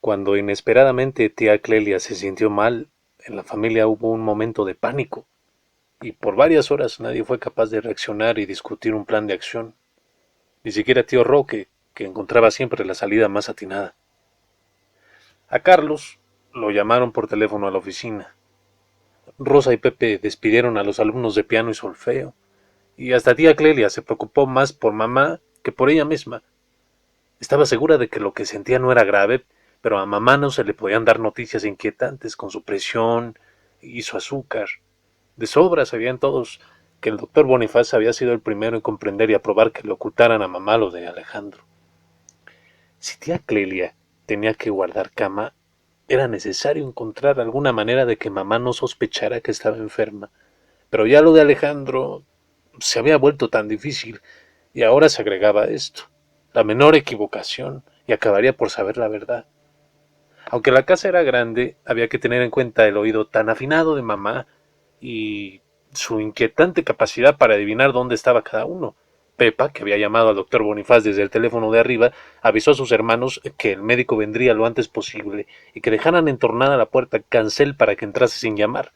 Cuando inesperadamente tía Clelia se sintió mal, en la familia hubo un momento de pánico, y por varias horas nadie fue capaz de reaccionar y discutir un plan de acción, ni siquiera tío Roque, que encontraba siempre la salida más atinada. A Carlos lo llamaron por teléfono a la oficina. Rosa y Pepe despidieron a los alumnos de piano y solfeo, y hasta tía Clelia se preocupó más por mamá que por ella misma. Estaba segura de que lo que sentía no era grave, pero a mamá no se le podían dar noticias inquietantes con su presión y su azúcar. De sobra sabían todos que el doctor Bonifaz había sido el primero en comprender y aprobar que le ocultaran a mamá lo de Alejandro. Si tía Clelia tenía que guardar cama, era necesario encontrar alguna manera de que mamá no sospechara que estaba enferma. Pero ya lo de Alejandro se había vuelto tan difícil, y ahora se agregaba esto, la menor equivocación, y acabaría por saber la verdad. Aunque la casa era grande, había que tener en cuenta el oído tan afinado de mamá y su inquietante capacidad para adivinar dónde estaba cada uno. Pepa, que había llamado al doctor Bonifaz desde el teléfono de arriba, avisó a sus hermanos que el médico vendría lo antes posible y que dejaran entornada la puerta cancel para que entrase sin llamar.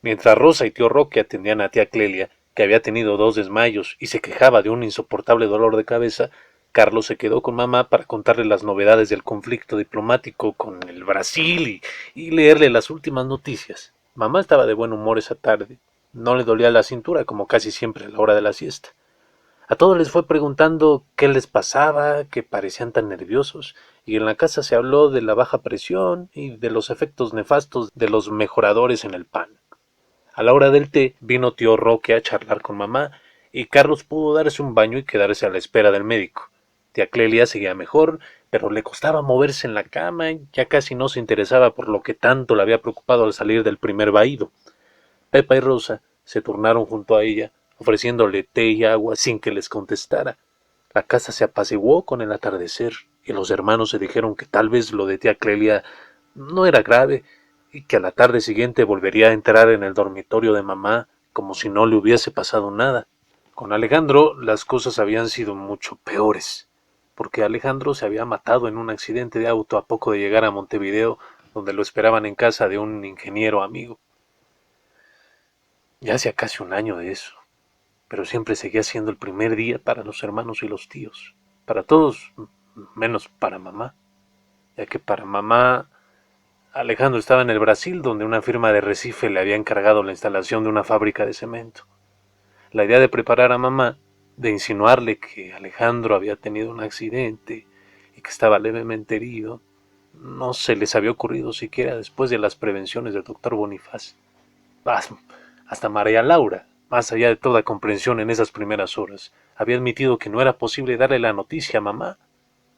Mientras Rosa y tío Roque atendían a tía Clelia, que había tenido 2 desmayos y se quejaba de un insoportable dolor de cabeza, Carlos se quedó con mamá para contarle las novedades del conflicto diplomático con el Brasil y leerle las últimas noticias. Mamá estaba de buen humor esa tarde. No le dolía la cintura como casi siempre a la hora de la siesta. A todos les fue preguntando qué les pasaba, que parecían tan nerviosos, y en la casa se habló de la baja presión y de los efectos nefastos de los mejoradores en el pan. A la hora del té vino tío Roque a charlar con mamá y Carlos pudo darse un baño y quedarse a la espera del médico. Tía Clelia seguía mejor, pero le costaba moverse en la cama y ya casi no se interesaba por lo que tanto le había preocupado al salir del primer vaído. Pepa y Rosa se turnaron junto a ella, ofreciéndole té y agua sin que les contestara. La casa se apaciguó con el atardecer y los hermanos se dijeron que tal vez lo de tía Clelia no era grave y que a la tarde siguiente volvería a entrar en el dormitorio de mamá como si no le hubiese pasado nada. Con Alejandro las cosas habían sido mucho peores, porque Alejandro se había matado en un accidente de auto a poco de llegar a Montevideo, donde lo esperaban en casa de un ingeniero amigo. Ya hacía casi un año de eso, pero siempre seguía siendo el primer día para los hermanos y los tíos, para todos menos para mamá, ya que para mamá Alejandro estaba en el Brasil, donde una firma de Recife le había encargado la instalación de una fábrica de cemento. La idea de preparar a mamá, de insinuarle que Alejandro había tenido un accidente y que estaba levemente herido, no se les había ocurrido siquiera después de las prevenciones del doctor Bonifaz. Hasta María Laura, más allá de toda comprensión en esas primeras horas, había admitido que no era posible darle la noticia a mamá.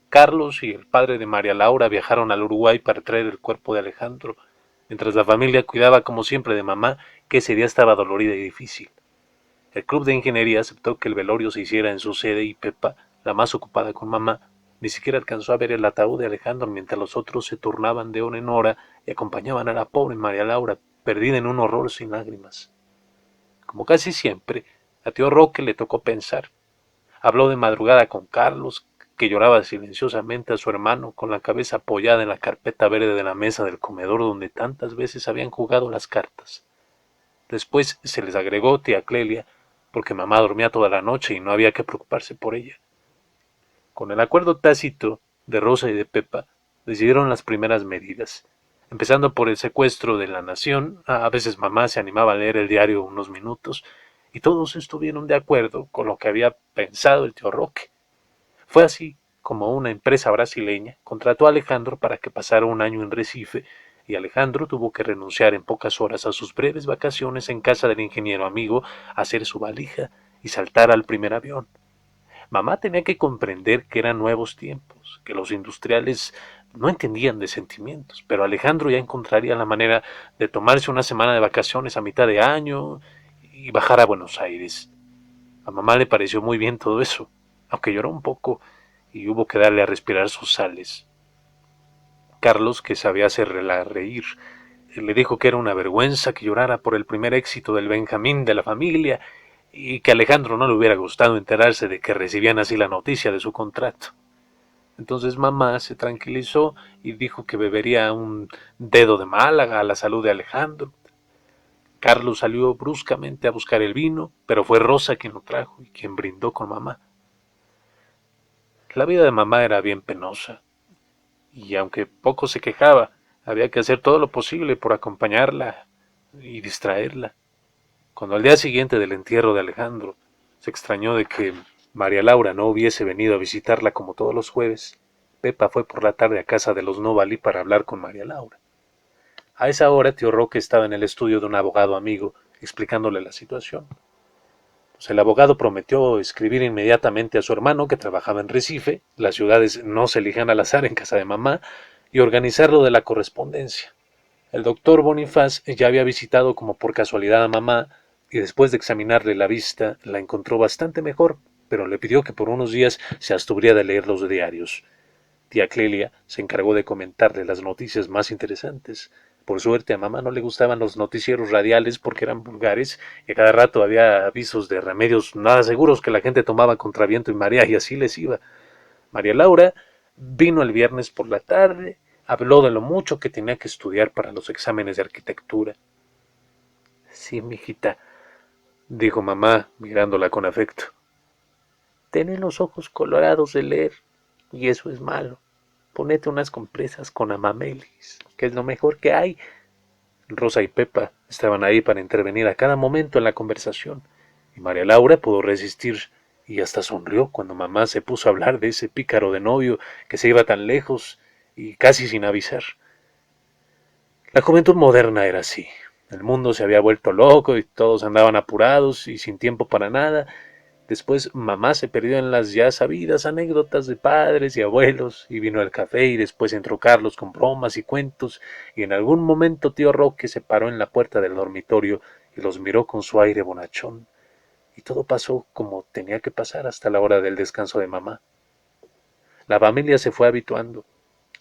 Carlos y el padre de María Laura viajaron al Uruguay para traer el cuerpo de Alejandro, mientras la familia cuidaba como siempre de mamá, que ese día estaba dolorida y difícil. El club de ingeniería aceptó que el velorio se hiciera en su sede y Pepa, la más ocupada con mamá, ni siquiera alcanzó a ver el ataúd de Alejandro mientras los otros se turnaban de hora en hora y acompañaban a la pobre María Laura, perdida en un horror sin lágrimas. Como casi siempre, a tío Roque le tocó pensar. Habló de madrugada con Carlos, que lloraba silenciosamente a su hermano con la cabeza apoyada en la carpeta verde de la mesa del comedor donde tantas veces habían jugado las cartas. Después se les agregó tía Clelia, porque mamá dormía toda la noche y no había que preocuparse por ella. Con el acuerdo tácito de Rosa y de Pepa, decidieron las primeras medidas, empezando por el secuestro de la nación. A veces mamá se animaba a leer el diario unos minutos, y todos estuvieron de acuerdo con lo que había pensado el tío Roque. Fue así como una empresa brasileña contrató a Alejandro para que pasara un año en Recife, y Alejandro tuvo que renunciar en pocas horas a sus breves vacaciones en casa del ingeniero amigo, hacer su valija y saltar al primer avión. Mamá tenía que comprender que eran nuevos tiempos, que los industriales no entendían de sentimientos, pero Alejandro ya encontraría la manera de tomarse una semana de vacaciones a mitad de año y bajar a Buenos Aires. A mamá le pareció muy bien todo eso, aunque lloró un poco y hubo que darle a respirar sus sales. Carlos, que sabía hacerla reír, le dijo que era una vergüenza que llorara por el primer éxito del Benjamín de la familia y que a Alejandro no le hubiera gustado enterarse de que recibían así la noticia de su contrato. Entonces mamá se tranquilizó y dijo que bebería un dedo de Málaga a la salud de Alejandro. Carlos salió bruscamente a buscar el vino, pero fue Rosa quien lo trajo y quien brindó con mamá. La vida de mamá era bien penosa, y aunque poco se quejaba, había que hacer todo lo posible por acompañarla y distraerla. Cuando al día siguiente del entierro de Alejandro se extrañó de que María Laura no hubiese venido a visitarla como todos los jueves, Pepa fue por la tarde a casa de los Novalí para hablar con María Laura. A esa hora tío Roque estaba en el estudio de un abogado amigo explicándole la situación. Pues el abogado prometió escribir inmediatamente a su hermano que trabajaba en Recife, las ciudades no se elijan al azar en casa de mamá, y organizar lo de la correspondencia. El doctor Bonifaz ya había visitado como por casualidad a mamá y después de examinarle la vista la encontró bastante mejor, pero le pidió que por unos días se abstuviera de leer los diarios. Tía Clelia se encargó de comentarle las noticias más interesantes. Por suerte a mamá no le gustaban los noticieros radiales porque eran vulgares y a cada rato había avisos de remedios nada seguros que la gente tomaba contra viento y marea y así les iba. María Laura vino el viernes por la tarde, habló de lo mucho que tenía que estudiar para los exámenes de arquitectura. Sí, mijita, dijo mamá, mirándola con afecto. Tiene los ojos colorados de leer, y eso es malo. Ponete unas compresas con amamelis, que es lo mejor que hay. Rosa y Pepa estaban ahí para intervenir a cada momento en la conversación, y María Laura pudo resistir y hasta sonrió cuando mamá se puso a hablar de ese pícaro de novio que se iba tan lejos y casi sin avisar. La juventud moderna era así. El mundo se había vuelto loco y todos andaban apurados y sin tiempo para nada. Después mamá se perdió en las ya sabidas anécdotas de padres y abuelos, y vino el café, y después entró Carlos con bromas y cuentos, y en algún momento tío Roque se paró en la puerta del dormitorio y los miró con su aire bonachón, y todo pasó como tenía que pasar hasta la hora del descanso de mamá. La familia se fue habituando.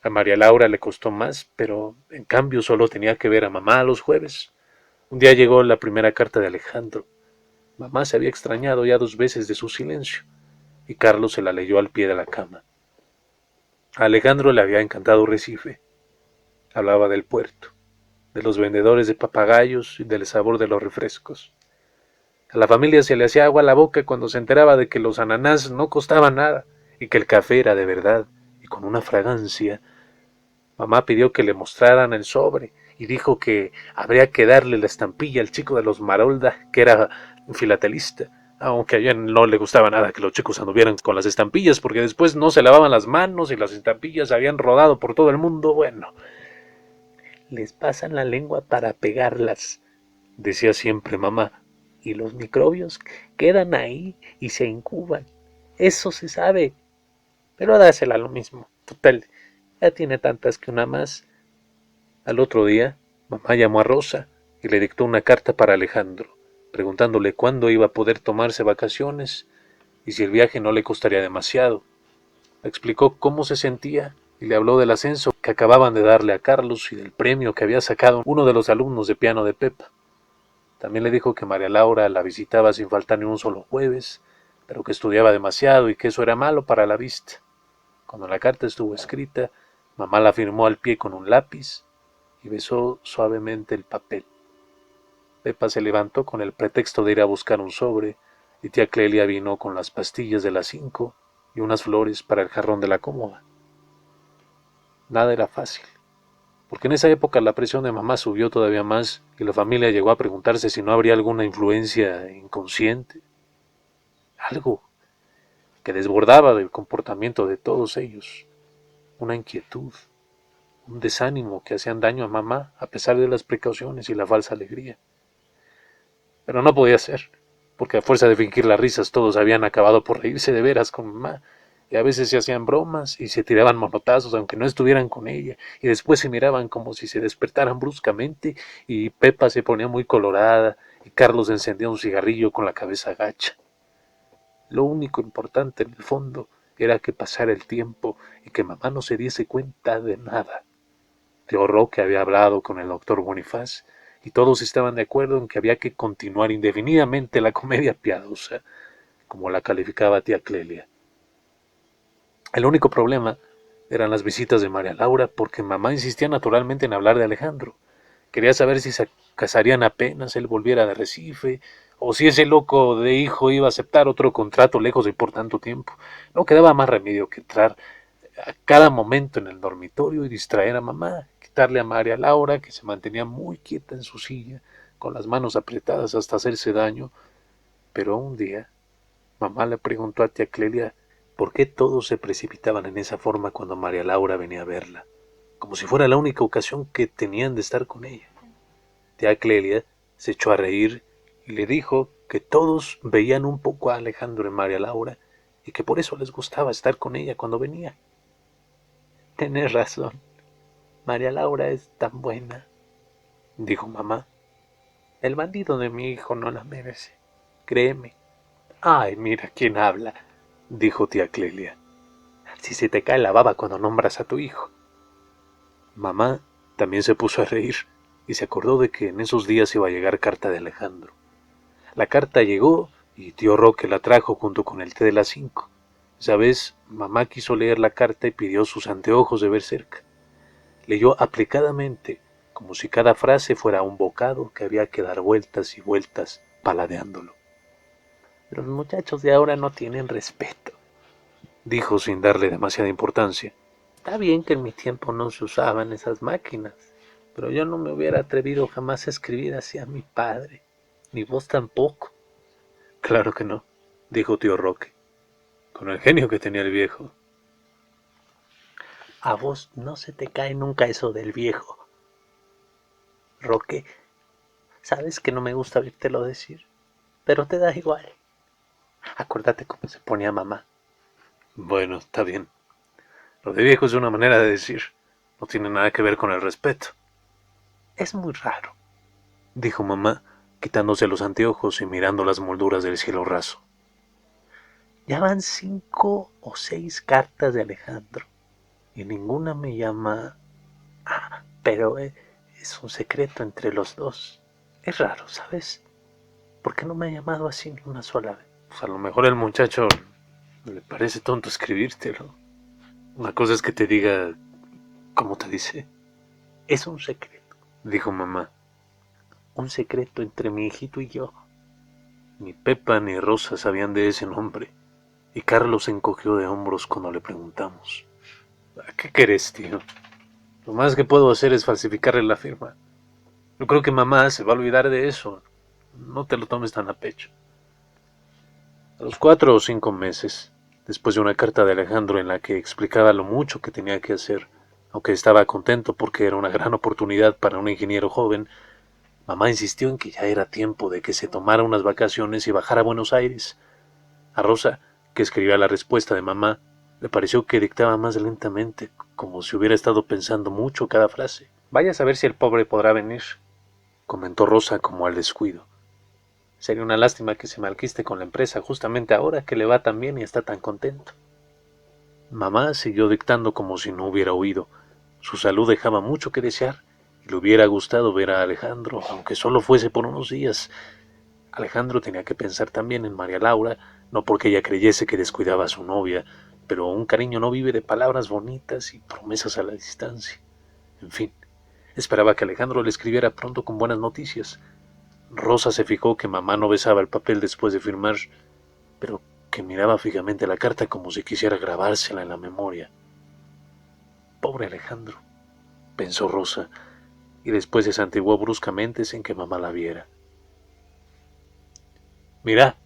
A María Laura le costó más, pero en cambio solo tenía que ver a mamá los jueves. Un día llegó la primera carta de Alejandro. Mamá se había extrañado ya 2 veces de su silencio, y Carlos se la leyó al pie de la cama. A Alejandro le había encantado Recife. Hablaba del puerto, de los vendedores de papagayos y del sabor de los refrescos. A la familia se le hacía agua a la boca cuando se enteraba de que los ananás no costaban nada y que el café era de verdad y con una fragancia. Mamá pidió que le mostraran el sobre y dijo que habría que darle la estampilla al chico de los Marolda, que era un filatelista, aunque a ella no le gustaba nada que los chicos anduvieran con las estampillas, porque después no se lavaban las manos y las estampillas habían rodado por todo el mundo. Bueno, les pasan la lengua para pegarlas, decía siempre mamá, y los microbios quedan ahí y se incuban. Eso se sabe, pero dásela lo mismo. Total, ya tiene tantas que una más. Al otro día, mamá llamó a Rosa y le dictó una carta para Alejandro, preguntándole cuándo iba a poder tomarse vacaciones y si el viaje no le costaría demasiado. Le explicó cómo se sentía y le habló del ascenso que acababan de darle a Carlos y del premio que había sacado uno de los alumnos de piano de Pepa. También le dijo que María Laura la visitaba sin faltar ni un solo jueves, pero que estudiaba demasiado y que eso era malo para la vista. Cuando la carta estuvo escrita, mamá la firmó al pie con un lápiz y besó suavemente el papel. Pepa se levantó con el pretexto de ir a buscar un sobre, y tía Clelia vino con las pastillas de las 5 y unas flores para el jarrón de la cómoda. Nada era fácil, porque en esa época la presión de mamá subió todavía más y la familia llegó a preguntarse si no habría alguna influencia inconsciente, algo que desbordaba del comportamiento de todos ellos, una inquietud, un desánimo que hacían daño a mamá a pesar de las precauciones y la falsa alegría. Pero no podía ser, porque a fuerza de fingir las risas todos habían acabado por reírse de veras con mamá, y a veces se hacían bromas y se tiraban monotazos aunque no estuvieran con ella, y después se miraban como si se despertaran bruscamente, y Pepa se ponía muy colorada, y Carlos encendía un cigarrillo con la cabeza gacha. Lo único importante en el fondo era que pasara el tiempo y que mamá no se diese cuenta de nada. Tío Roque había hablado con el doctor Bonifaz y todos estaban de acuerdo en que había que continuar indefinidamente la comedia piadosa, como la calificaba tía Clelia. El único problema eran las visitas de María Laura, porque mamá insistía naturalmente en hablar de Alejandro. Quería saber si se casarían apenas él volviera de Recife, o si ese loco de hijo iba a aceptar otro contrato lejos de por tanto tiempo. No quedaba más remedio que entrar a cada momento en el dormitorio y distraer a mamá, quitarle a María Laura, que se mantenía muy quieta en su silla, con las manos apretadas hasta hacerse daño. Pero un día, mamá le preguntó a tía Clelia por qué todos se precipitaban en esa forma cuando María Laura venía a verla, como si fuera la única ocasión que tenían de estar con ella. Tía Clelia se echó a reír y le dijo que todos veían un poco a Alejandro en María Laura y que por eso les gustaba estar con ella cuando venía. Tienes razón, María Laura es tan buena, dijo mamá. El bandido de mi hijo no la merece, créeme. Ay, mira quién habla, dijo tía Clelia. Si se te cae la baba cuando nombras a tu hijo. Mamá también se puso a reír y se acordó de que en esos días iba a llegar carta de Alejandro. La carta llegó y tío Roque la trajo junto con el té de las 5. Esa vez mamá quiso leer la carta y pidió sus anteojos de ver cerca. Leyó aplicadamente, como si cada frase fuera un bocado que había que dar vueltas y vueltas paladeándolo. Los muchachos de ahora no tienen respeto, dijo sin darle demasiada importancia. Está bien que en mi tiempo no se usaban esas máquinas, pero yo no me hubiera atrevido jamás a escribir así a mi padre, ni vos tampoco. Claro que no, dijo tío Roque, con el genio que tenía el viejo. A vos no se te cae nunca eso del viejo, Roque. Sabes que no me gusta oírtelo decir, pero te da igual. Acuérdate cómo se ponía mamá. Bueno, está bien. Lo de viejo es una manera de decir. No tiene nada que ver con el respeto. Es muy raro, dijo mamá, quitándose los anteojos y mirando las molduras del cielo raso. Ya van 5 o 6 cartas de Alejandro y ninguna me llama. Ah, pero es un secreto entre los dos. Es raro, ¿sabes? ¿Por qué no me ha llamado así ni una sola vez? Pues a lo mejor el muchacho le parece tonto escribírtelo. Una cosa es que te diga, ¿cómo te dice? Es un secreto, dijo mamá. Un secreto entre mi hijito y yo. Ni Pepa ni Rosa sabían de ese nombre, y Carlos se encogió de hombros cuando le preguntamos. ¿A qué querés, tío? Lo más que puedo hacer es falsificarle la firma. Yo creo que mamá se va a olvidar de eso. No te lo tomes tan a pecho. A los 4 o 5 meses, después de una carta de Alejandro en la que explicaba lo mucho que tenía que hacer, aunque estaba contento porque era una gran oportunidad para un ingeniero joven, mamá insistió en que ya era tiempo de que se tomara unas vacaciones y bajara a Buenos Aires. A Rosa, que escribía la respuesta de mamá, le pareció que dictaba más lentamente, como si hubiera estado pensando mucho cada frase. Vaya a saber si el pobre podrá venir, comentó Rosa como al descuido. Sería una lástima que se malquiste con la empresa justamente ahora que le va tan bien y está tan contento. Mamá siguió dictando como si no hubiera oído. Su salud dejaba mucho que desear y le hubiera gustado ver a Alejandro, aunque solo fuese por unos días. Alejandro tenía que pensar también en María Laura, no porque ella creyese que descuidaba a su novia, pero un cariño no vive de palabras bonitas y promesas a la distancia. En fin, esperaba que Alejandro le escribiera pronto con buenas noticias. Rosa se fijó que mamá no besaba el papel después de firmar, pero que miraba fijamente la carta como si quisiera grabársela en la memoria. Pobre Alejandro, pensó Rosa, y después se santiguó bruscamente sin que mamá la viera. Mira,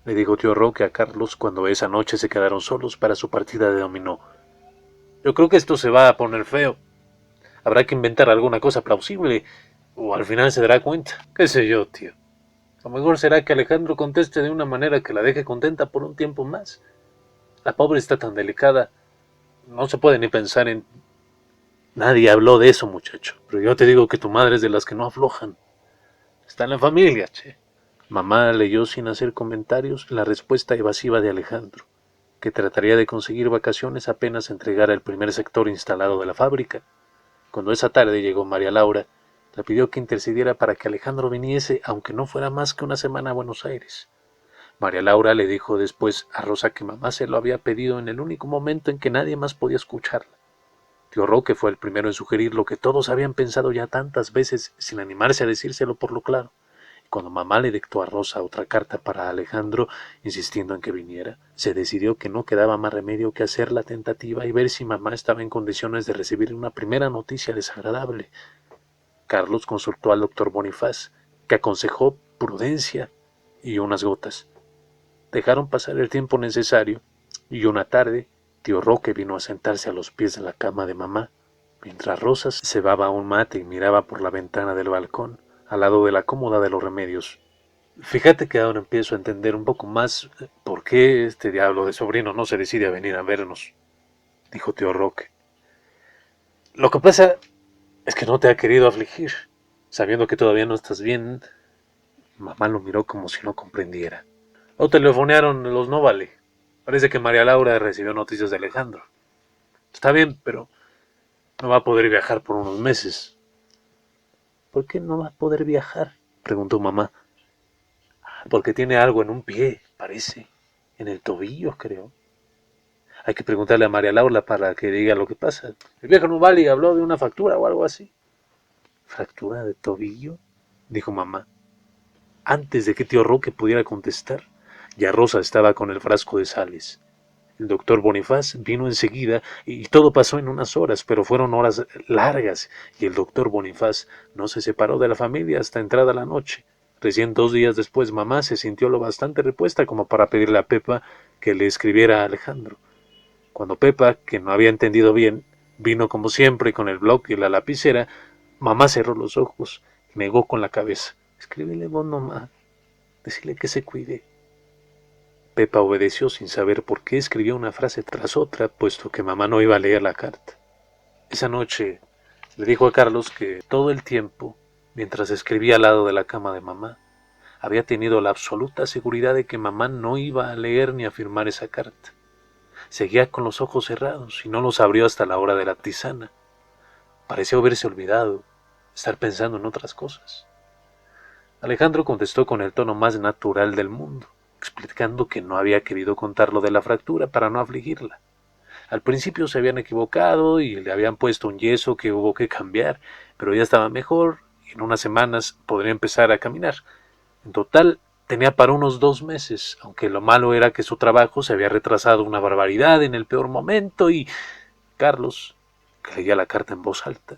le dijo tío Roque a Carlos cuando esa noche se quedaron solos para su partida de dominó. Yo creo que esto se va a poner feo. Habrá que inventar alguna cosa plausible, o al final se dará cuenta. ¿Qué sé yo, tío? Lo mejor será que Alejandro conteste de una manera que la deje contenta por un tiempo más. La pobre está tan delicada. No se puede ni pensar en... Nadie habló de eso, muchacho. Pero yo te digo que tu madre es de las que no aflojan. Está en la familia, che. Mamá leyó sin hacer comentarios la respuesta evasiva de Alejandro, que trataría de conseguir vacaciones apenas entregara el primer sector instalado de la fábrica. Cuando esa tarde llegó María Laura, le pidió que intercediera para que Alejandro viniese, aunque no fuera más que una semana a Buenos Aires. María Laura le dijo después a Rosa que mamá se lo había pedido en el único momento en que nadie más podía escucharla. Tío Roque fue el primero en sugerir lo que todos habían pensado ya tantas veces sin animarse a decírselo por lo claro. Y cuando mamá le dictó a Rosa otra carta para Alejandro, insistiendo en que viniera, se decidió que no quedaba más remedio que hacer la tentativa y ver si mamá estaba en condiciones de recibir una primera noticia desagradable. Carlos consultó al doctor Bonifaz, que aconsejó prudencia y unas gotas. Dejaron pasar el tiempo necesario y una tarde tío Roque vino a sentarse a los pies de la cama de mamá, mientras Rosa cebaba un mate y miraba por la ventana del balcón, al lado de la cómoda de los remedios. Fíjate que ahora empiezo a entender un poco más por qué este diablo de sobrino no se decide a venir a vernos, dijo tío Roque. Lo que pasa es que no te ha querido afligir, sabiendo que todavía no estás bien. Mamá lo miró como si no comprendiera. O telefonearon los no vale. Parece que María Laura recibió noticias de Alejandro. Está bien, pero no va a poder viajar por unos meses. ¿Por qué no va a poder viajar?, preguntó mamá. Porque tiene algo en un pie, parece. En el tobillo, creo. Hay que preguntarle a María Laura para que diga lo que pasa. El viejo no vale habló de una fractura o algo así. ¿Fractura de tobillo?, dijo mamá. Antes de que tío Roque pudiera contestar, ya Rosa estaba con el frasco de sales. El doctor Bonifaz vino enseguida y todo pasó en unas horas, pero fueron horas largas y el doctor Bonifaz no se separó de la familia hasta entrada la noche. Recién 2 días después mamá se sintió lo bastante repuesta como para pedirle a Pepa que le escribiera a Alejandro. Cuando Pepa, que no había entendido bien, vino como siempre con el bloc y la lapicera, mamá cerró los ojos y negó con la cabeza. Escríbele vos nomás, decirle que se cuide. Pepa obedeció sin saber por qué escribió una frase tras otra, puesto que mamá no iba a leer la carta. Esa noche le dijo a Carlos que todo el tiempo, mientras escribía al lado de la cama de mamá, había tenido la absoluta seguridad de que mamá no iba a leer ni a firmar esa carta. Seguía con los ojos cerrados y no los abrió hasta la hora de la tisana. Pareció haberse olvidado, estar pensando en otras cosas. Alejandro contestó con el tono más natural del mundo, explicando que no había querido contar lo de la fractura para no afligirla. Al principio se habían equivocado y le habían puesto un yeso que hubo que cambiar, pero ya estaba mejor y en unas semanas podría empezar a caminar. En total tenía para unos 2 meses, aunque lo malo era que su trabajo se había retrasado una barbaridad en el peor momento y Carlos, que leía la carta en voz alta,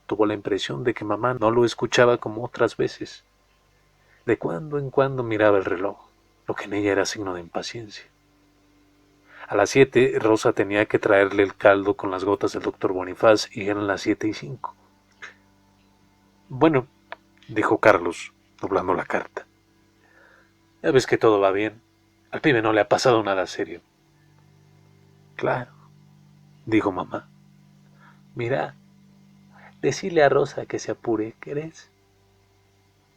tuvo la impresión de que mamá no lo escuchaba como otras veces. De cuando en cuando miraba el reloj, lo que en ella era signo de impaciencia. A las 7, Rosa tenía que traerle el caldo con las gotas del doctor Bonifaz y eran las 7:05. Bueno, dijo Carlos, doblando la carta. Ya ves que todo va bien. Al pibe no le ha pasado nada serio. Claro, dijo mamá. Mira, decile a Rosa que se apure, ¿querés?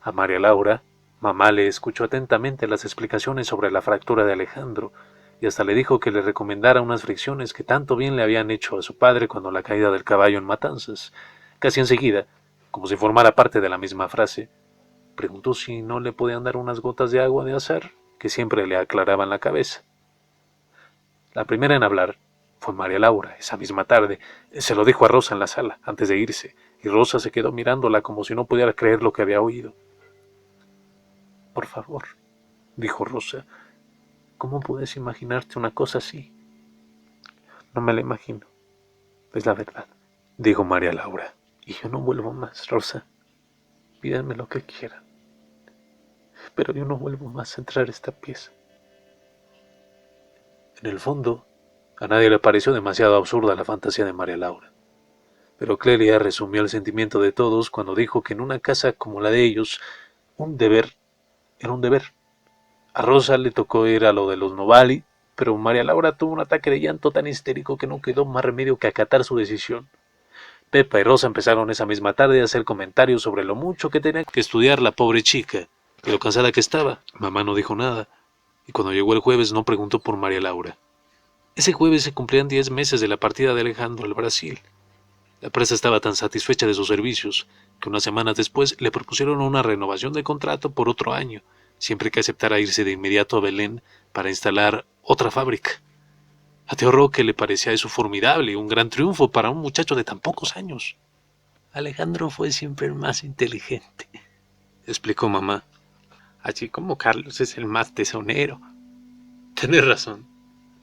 A María Laura, mamá le escuchó atentamente las explicaciones sobre la fractura de Alejandro y hasta le dijo que le recomendara unas fricciones que tanto bien le habían hecho a su padre cuando la caída del caballo en Matanzas. Casi enseguida, como si formara parte de la misma frase, preguntó si no le podían dar unas gotas de agua de azahar que siempre le aclaraban la cabeza. La primera en hablar fue María Laura. Esa misma tarde se lo dijo a Rosa en la sala antes de irse, y Rosa se quedó mirándola como si no pudiera creer lo que había oído. Por favor, dijo Rosa, ¿cómo puedes imaginarte una cosa así? No me la imagino, es la verdad, dijo María Laura. Y yo no vuelvo más, Rosa. Pídanme lo que quieran. Pero yo no vuelvo más a entrar a esta pieza. En el fondo, a nadie le pareció demasiado absurda la fantasía de María Laura. Pero Clelia resumió el sentimiento de todos cuando dijo que en una casa como la de ellos, un deber era un deber. A Rosa le tocó ir a lo de los Novali, pero María Laura tuvo un ataque de llanto tan histérico que no quedó más remedio que acatar su decisión. Pepa y Rosa empezaron esa misma tarde a hacer comentarios sobre lo mucho que tenía que estudiar la pobre chica, y lo cansada que estaba. Mamá no dijo nada, y cuando llegó el jueves no preguntó por María Laura. Ese jueves se cumplían 10 meses de la partida de Alejandro al Brasil. La empresa estaba tan satisfecha de sus servicios que unas semanas después le propusieron una renovación de contrato por otro año, siempre que aceptara irse de inmediato a Belén para instalar otra fábrica. A tío Roque le parecía eso formidable, un gran triunfo para un muchacho de tan pocos años. Alejandro fue siempre el más inteligente, explicó mamá, así como Carlos es el más tesonero. Tienes razón,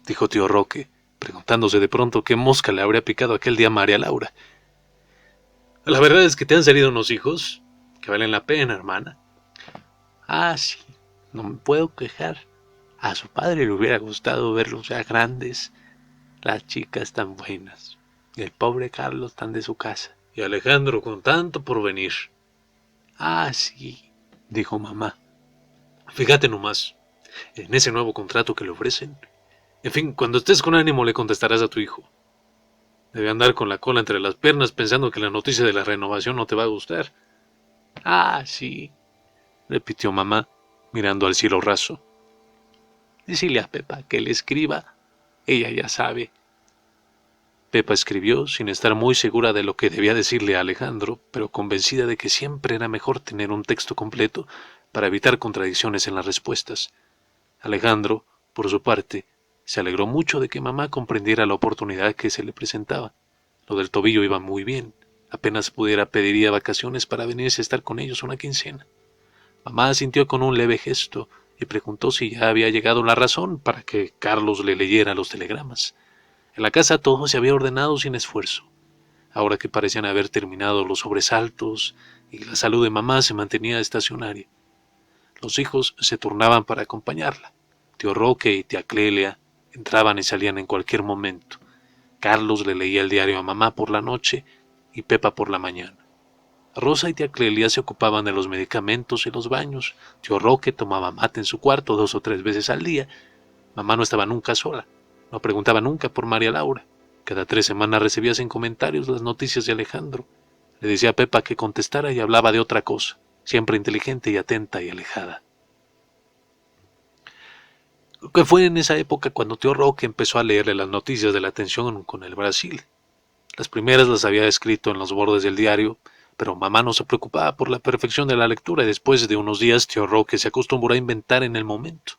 dijo tío Roque, preguntándose de pronto qué mosca le habría picado aquel día a María Laura. La verdad es que te han salido unos hijos que valen la pena, hermana. Ah, sí, no me puedo quejar. A su padre le hubiera gustado verlos ya grandes, las chicas tan buenas, y el pobre Carlos tan de su casa, y Alejandro con tanto por venir. Ah, sí, dijo mamá. Fíjate nomás, en ese nuevo contrato que le ofrecen. En fin, cuando estés con ánimo le contestarás a tu hijo. Debe andar con la cola entre las piernas pensando que la noticia de la renovación no te va a gustar. Ah, sí, repitió mamá, mirando al cielo raso. Decile a Pepa que le escriba. Ella ya sabe. Pepa escribió sin estar muy segura de lo que debía decirle a Alejandro, pero convencida de que siempre era mejor tener un texto completo para evitar contradicciones en las respuestas. Alejandro, por su parte, se alegró mucho de que mamá comprendiera la oportunidad que se le presentaba. Lo del tobillo iba muy bien. Apenas pudiera pediría vacaciones para venirse a estar con ellos una quincena. Mamá asintió con un leve gesto y preguntó si ya había llegado la razón para que Carlos le leyera los telegramas. En la casa todo se había ordenado sin esfuerzo. Ahora que parecían haber terminado los sobresaltos y la salud de mamá se mantenía estacionaria. Los hijos se turnaban para acompañarla. Tío Roque y tía Clelia entraban y salían en cualquier momento. Carlos le leía el diario a mamá por la noche y Pepa por la mañana. Rosa y tía Clelia se ocupaban de los medicamentos y los baños. Tío Roque tomaba mate en su cuarto 2 o 3 veces al día. Mamá no estaba nunca sola. No preguntaba nunca por María Laura. Cada 3 semanas recibía sin comentarios las noticias de Alejandro. Le decía a Pepa que contestara y hablaba de otra cosa, siempre inteligente y atenta y alejada. Que fue en esa época cuando tío Roque empezó a leerle las noticias de la tensión con el Brasil. Las primeras las había escrito en los bordes del diario, pero mamá no se preocupaba por la perfección de la lectura y después de unos días tío Roque se acostumbró a inventar en el momento.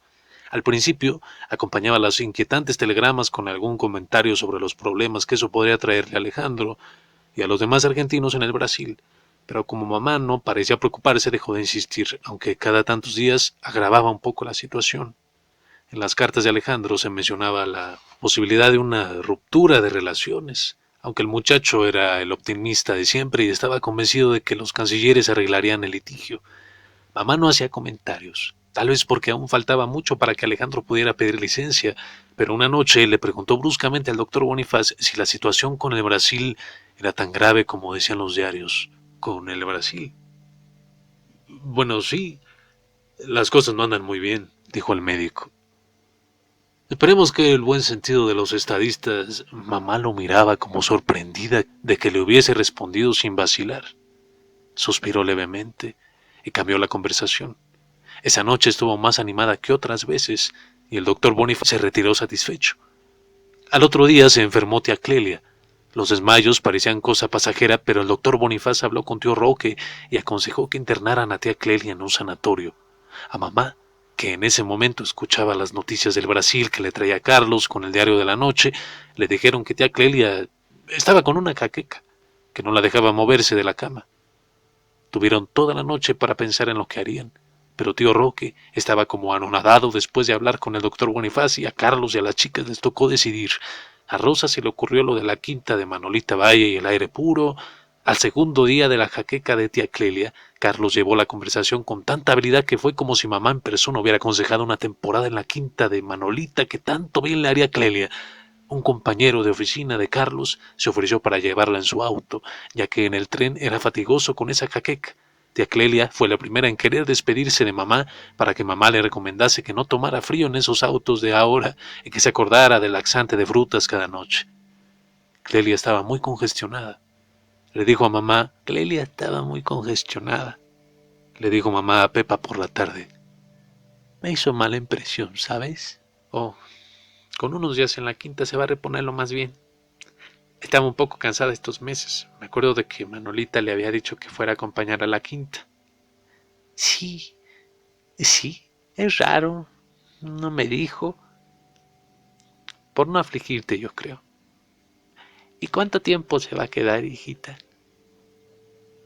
Al principio acompañaba los inquietantes telegramas con algún comentario sobre los problemas que eso podría traerle a Alejandro y a los demás argentinos en el Brasil, pero como mamá no parecía preocuparse dejó de insistir, aunque cada tantos días agravaba un poco la situación. En las cartas de Alejandro se mencionaba la posibilidad de una ruptura de relaciones, aunque el muchacho era el optimista de siempre y estaba convencido de que los cancilleres arreglarían el litigio. Mamá no hacía comentarios, tal vez porque aún faltaba mucho para que Alejandro pudiera pedir licencia, pero una noche le preguntó bruscamente al doctor Bonifaz si la situación con el Brasil era tan grave como decían los diarios. ¿Con el Brasil? Bueno, sí, las cosas no andan muy bien, dijo el médico. Esperemos que el buen sentido de los estadistas. Mamá lo miraba como sorprendida de que le hubiese respondido sin vacilar. Suspiró levemente y cambió la conversación. Esa noche estuvo más animada que otras veces y el doctor Bonifaz se retiró satisfecho. Al otro día se enfermó tía Clelia. Los desmayos parecían cosa pasajera, pero el doctor Bonifaz habló con tío Roque y aconsejó que internaran a tía Clelia en un sanatorio. A mamá, que en ese momento escuchaba las noticias del Brasil que le traía Carlos con el diario de la noche, le dijeron que tía Clelia estaba con una jaqueca, que no la dejaba moverse de la cama. Tuvieron toda la noche para pensar en lo que harían, pero tío Roque estaba como anonadado después de hablar con el doctor Bonifaz y a Carlos y a las chicas les tocó decidir. A Rosa se le ocurrió lo de la quinta de Manolita Valle y el aire puro. Al segundo día de la jaqueca de tía Clelia, Carlos llevó la conversación con tanta habilidad que fue como si mamá en persona hubiera aconsejado una temporada en la quinta de Manolita que tanto bien le haría a Clelia. Un compañero de oficina de Carlos se ofreció para llevarla en su auto, ya que en el tren era fatigoso con esa jaqueca. Tía Clelia fue la primera en querer despedirse de mamá para que mamá le recomendase que no tomara frío en esos autos de ahora y que se acordara del laxante de frutas cada noche. Clelia estaba muy congestionada. Le dijo a mamá, Clelia estaba muy congestionada. Le dijo mamá a Pepa por la tarde. Me hizo mala impresión, ¿sabes? Oh, con unos días en la quinta se va a reponer lo más bien. Estaba un poco cansada estos meses. Me acuerdo de que Manolita le había dicho que fuera a acompañar a la quinta. Sí, sí, Es raro, no me dijo, por no afligirte, yo creo. ¿Y cuánto tiempo se va a quedar, hijita?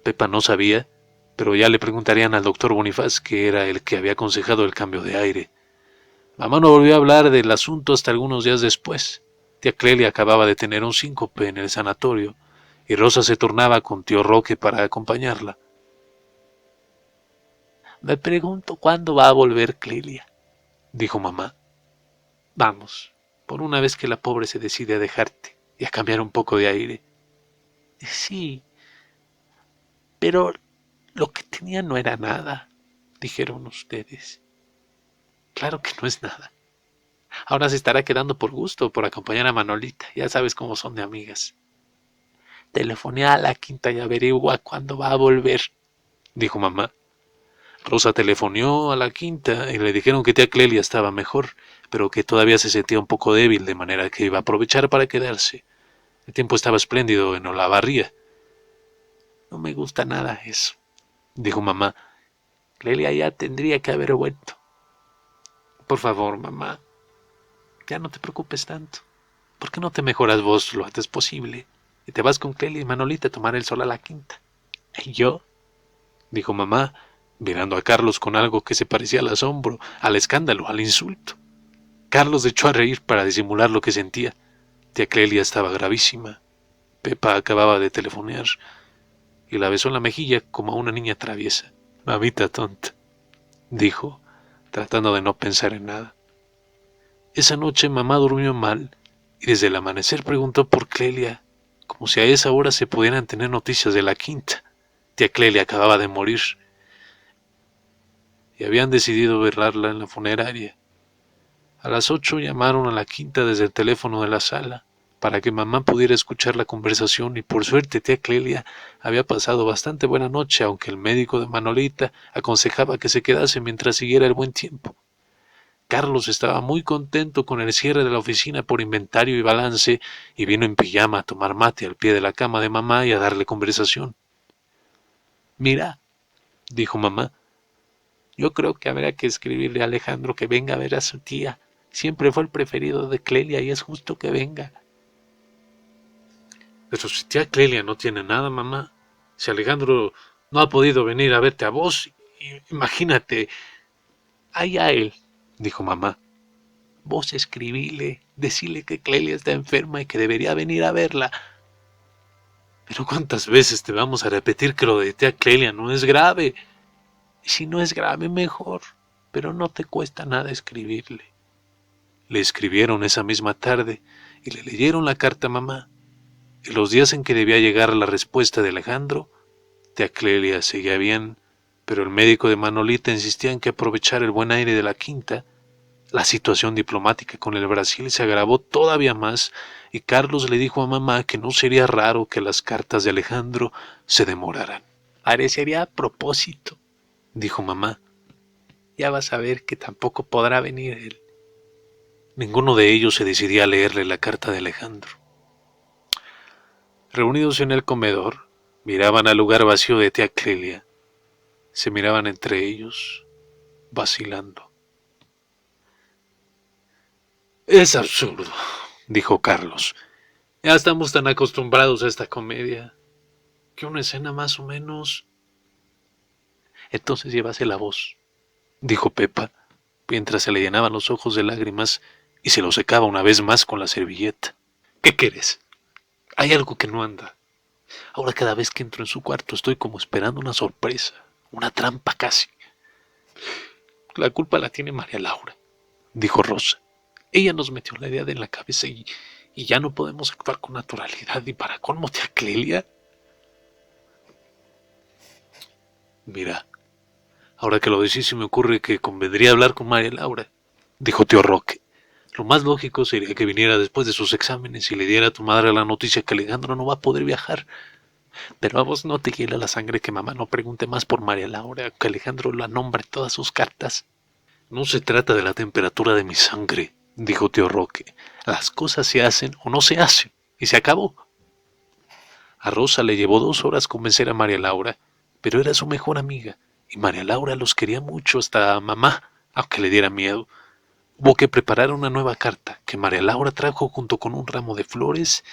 Pepa no sabía, pero ya le preguntarían al doctor Bonifaz, que era el que había aconsejado el cambio de aire. Mamá no volvió a hablar del asunto hasta algunos días después. Tía Clelia acababa de tener un síncope en el sanatorio y Rosa se tornaba con tío Roque para acompañarla. Me pregunto cuándo va a volver Clelia, dijo mamá. Vamos, por una vez que la pobre se decide a dejarte y a cambiar un poco de aire. Sí, pero lo que tenía no era nada, dijeron ustedes. Claro que no es nada. Ahora se estará quedando por gusto, por acompañar a Manolita. Ya sabes cómo son de amigas. Telefoné a la quinta y averigua cuándo va a volver, dijo mamá. Rosa telefoneó a la quinta y le dijeron que tía Clelia estaba mejor, pero que todavía se sentía un poco débil, de manera que iba a aprovechar para quedarse. El tiempo estaba espléndido en Olavarría. No me gusta nada eso, dijo mamá. Clelia ya tendría que haber vuelto. Por favor, mamá, ya no te preocupes tanto. ¿Por qué no te mejoras vos lo antes posible y te vas con Clelia y Manolita a tomar el sol a la quinta? ¿Y yo? Dijo mamá, mirando a Carlos con algo que se parecía al asombro, al escándalo, al insulto. Carlos echó a reír para disimular lo que sentía. Tía Clelia estaba gravísima. Pepa acababa de telefonear y la besó en la mejilla como a una niña traviesa. Mamita tonta, dijo, tratando de no pensar en nada. Esa noche mamá durmió mal y desde el amanecer preguntó por Clelia, como si a esa hora se pudieran tener noticias de la quinta. Tía Clelia acababa de morir y habían decidido velarla en la funeraria. A las 8 llamaron a la quinta desde el teléfono de la sala para que mamá pudiera escuchar la conversación y por suerte tía Clelia había pasado bastante buena noche, aunque el médico de Manolita aconsejaba que se quedase mientras siguiera el buen tiempo. Carlos estaba muy contento con el cierre de la oficina por inventario y balance y vino en pijama a tomar mate al pie de la cama de mamá y a darle conversación. Mira, dijo mamá, yo creo que habrá que escribirle a Alejandro que venga a ver a su tía. Siempre fue el preferido de Clelia y es justo que venga. Pero si tía Clelia no tiene nada, mamá, si Alejandro no ha podido venir a verte a vos, imagínate. Allá él, dijo mamá. Vos escribile, decile que Clelia está enferma y que debería venir a verla. Pero ¿cuántas veces te vamos a repetir que lo de tía Clelia no es grave? Y si no es grave, mejor, pero no te cuesta nada escribirle. Le escribieron esa misma tarde y le leyeron la carta a mamá. Y los días en que debía llegar la respuesta de Alejandro, tía Clelia seguía bien, pero el médico de Manolita insistía en que aprovechara el buen aire de la quinta. La situación diplomática con el Brasil se agravó todavía más y Carlos le dijo a mamá que no sería raro que las cartas de Alejandro se demoraran. Parecería a propósito, dijo mamá. Ya vas a ver que tampoco podrá venir él. Ninguno de ellos se decidía a leerle la carta de Alejandro. Reunidos en el comedor, miraban al lugar vacío de tía Clelia. Se miraban entre ellos, vacilando. Es absurdo, dijo Carlos. Ya estamos tan acostumbrados a esta comedia que una escena más o menos... Entonces llévase la voz, dijo Pepa, mientras se le llenaban los ojos de lágrimas y se los secaba una vez más con la servilleta. ¿Qué quieres? Hay algo que no anda. Ahora cada vez que entro en su cuarto estoy como esperando una sorpresa, una trampa casi. La culpa la tiene María Laura, dijo Rosa. Ella nos metió la idea en la cabeza y ya no podemos actuar con naturalidad. Y para colmo, tía Clelia. Mira, ahora que lo decís se me ocurre que convendría hablar con María Laura, dijo tío Roque. Lo más lógico sería que viniera después de sus exámenes y le diera a tu madre la noticia que Alejandro no va a poder viajar. Pero a vos no te hiela la sangre que mamá no pregunte más por María Laura, que Alejandro la nombre en todas sus cartas. No se trata de la temperatura de mi sangre, dijo tío Roque. Las cosas se hacen o no se hacen, y se acabó. A Rosa le llevó 2 horas convencer a María Laura, pero era su mejor amiga, y María Laura los quería mucho, hasta a mamá. Aunque le diera miedo, hubo que preparar una nueva carta que María Laura trajo junto con un ramo de flores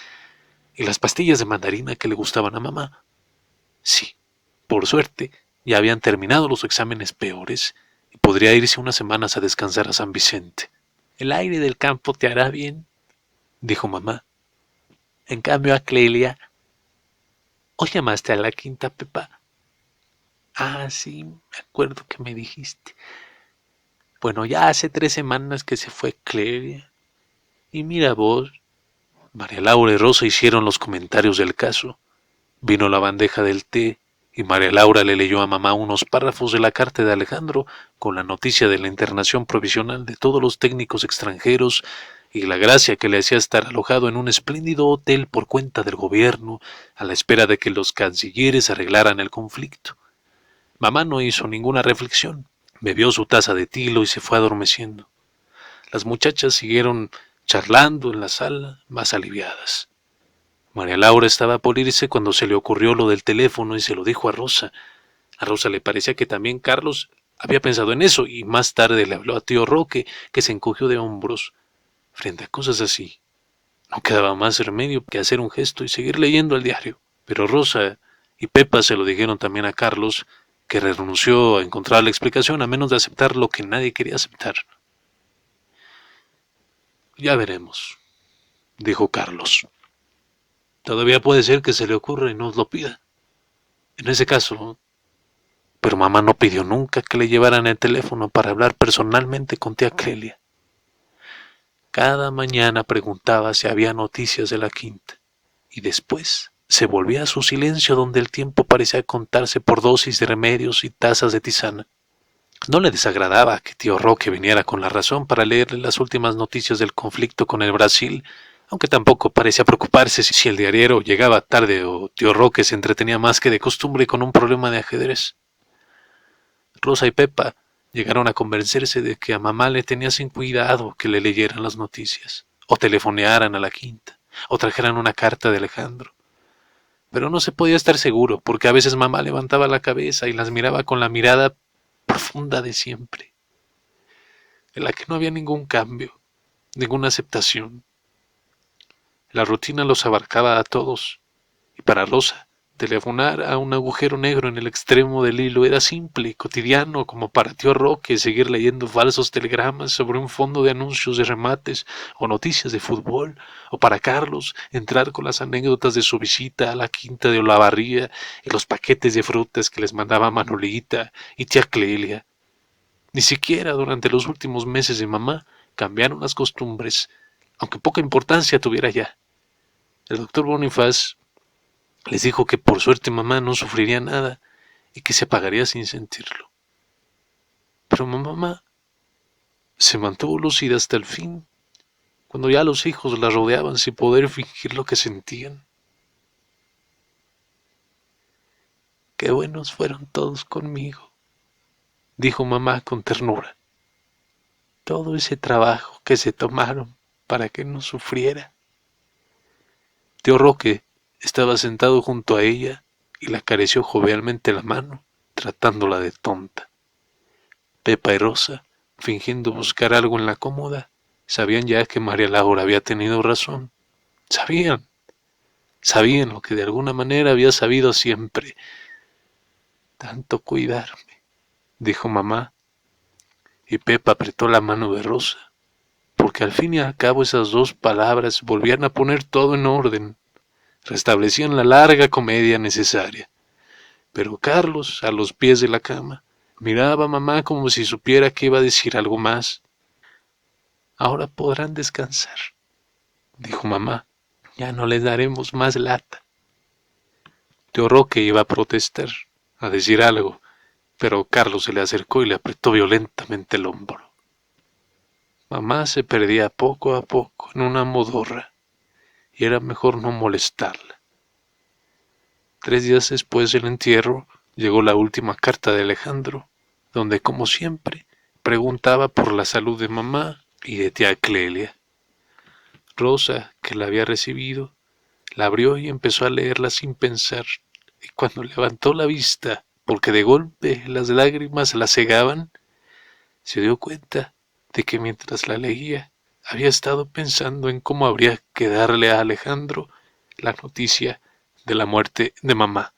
y las pastillas de mandarina que le gustaban a mamá. Sí, por suerte, ya habían terminado los exámenes peores y podría irse unas semanas a descansar a San Vicente. El aire del campo te hará bien, dijo mamá. En cambio a Clelia, ¿o llamaste a la quinta, Pepa? Ah, sí, me acuerdo que me dijiste. Bueno, ya hace 3 semanas que se fue Clelia. Y mira vos, María Laura y Rosa hicieron los comentarios del caso. Vino la bandeja del té y María Laura le leyó a mamá unos párrafos de la carta de Alejandro con la noticia de la internación provisional de todos los técnicos extranjeros y la gracia que le hacía estar alojado en un espléndido hotel por cuenta del gobierno a la espera de que los cancilleres arreglaran el conflicto. Mamá no hizo ninguna reflexión, bebió su taza de tilo y se fue adormeciendo. Las muchachas siguieron charlando en la sala, más aliviadas. María Laura estaba por irse cuando se le ocurrió lo del teléfono y se lo dijo a Rosa. A Rosa le parecía que también Carlos había pensado en eso y más tarde le habló a tío Roque, que se encogió de hombros. Frente a cosas así, no quedaba más remedio que hacer un gesto y seguir leyendo el diario. Pero Rosa y Pepa se lo dijeron también a Carlos, que renunció a encontrar la explicación a menos de aceptar lo que nadie quería aceptar. Ya veremos, dijo Carlos. Todavía puede ser que se le ocurra y nos lo pida. En ese caso, pero mamá no pidió nunca que le llevaran el teléfono para hablar personalmente con tía Clelia. Cada mañana preguntaba si había noticias de la quinta, y después se volvía a su silencio donde el tiempo parecía contarse por dosis de remedios y tazas de tisana. No le desagradaba que tío Roque viniera con la razón para leerle las últimas noticias del conflicto con el Brasil, aunque tampoco parecía preocuparse si el diariero llegaba tarde o tío Roque se entretenía más que de costumbre con un problema de ajedrez. Rosa y Pepa llegaron a convencerse de que a mamá le tenía sin cuidado que le leyeran las noticias, o telefonearan a la quinta, o trajeran una carta de Alejandro. Pero no se podía estar seguro, porque a veces mamá levantaba la cabeza y las miraba con la mirada profunda de siempre, en la que no había ningún cambio, ninguna aceptación. La rutina los abarcaba a todos, y para Rosa, telefonar a un agujero negro en el extremo del hilo era simple y cotidiano, como para tío Roque seguir leyendo falsos telegramas sobre un fondo de anuncios de remates o noticias de fútbol, o para Carlos entrar con las anécdotas de su visita a la quinta de Olavarría y los paquetes de frutas que les mandaba Manolita y tía Clelia. Ni siquiera durante los últimos meses de mamá cambiaron las costumbres, aunque poca importancia tuviera ya. El doctor Bonifaz les dijo que por suerte mamá no sufriría nada y que se apagaría sin sentirlo. Pero mamá se mantuvo lúcida hasta el fin, cuando ya los hijos la rodeaban sin poder fingir lo que sentían. Qué buenos fueron todos conmigo, dijo mamá con ternura. Todo ese trabajo que se tomaron para que no sufriera. Tío Roque estaba sentado junto a ella y le acarició jovialmente la mano, tratándola de tonta. Pepa y Rosa, fingiendo buscar algo en la cómoda, sabían ya que María Laura había tenido razón. Sabían lo que de alguna manera había sabido siempre. Tanto cuidarme, dijo mamá, y Pepa apretó la mano de Rosa, porque al fin y al cabo esas dos palabras volvían a poner todo en orden, restablecían la larga comedia necesaria. Pero Carlos, a los pies de la cama, miraba a mamá como si supiera que iba a decir algo más. Ahora podrán descansar, dijo mamá. Ya no les daremos más lata. Tío Roque iba a protestar, a decir algo, pero Carlos se le acercó y le apretó violentamente el hombro. Mamá se perdía poco a poco en una modorra, y era mejor no molestarla. 3 días después del entierro, llegó la última carta de Alejandro, donde, como siempre, preguntaba por la salud de mamá y de tía Clelia. Rosa, que la había recibido, la abrió y empezó a leerla sin pensar, y cuando levantó la vista, porque de golpe las lágrimas la cegaban, se dio cuenta de que mientras la leía había estado pensando en cómo habría que darle a Alejandro la noticia de la muerte de mamá.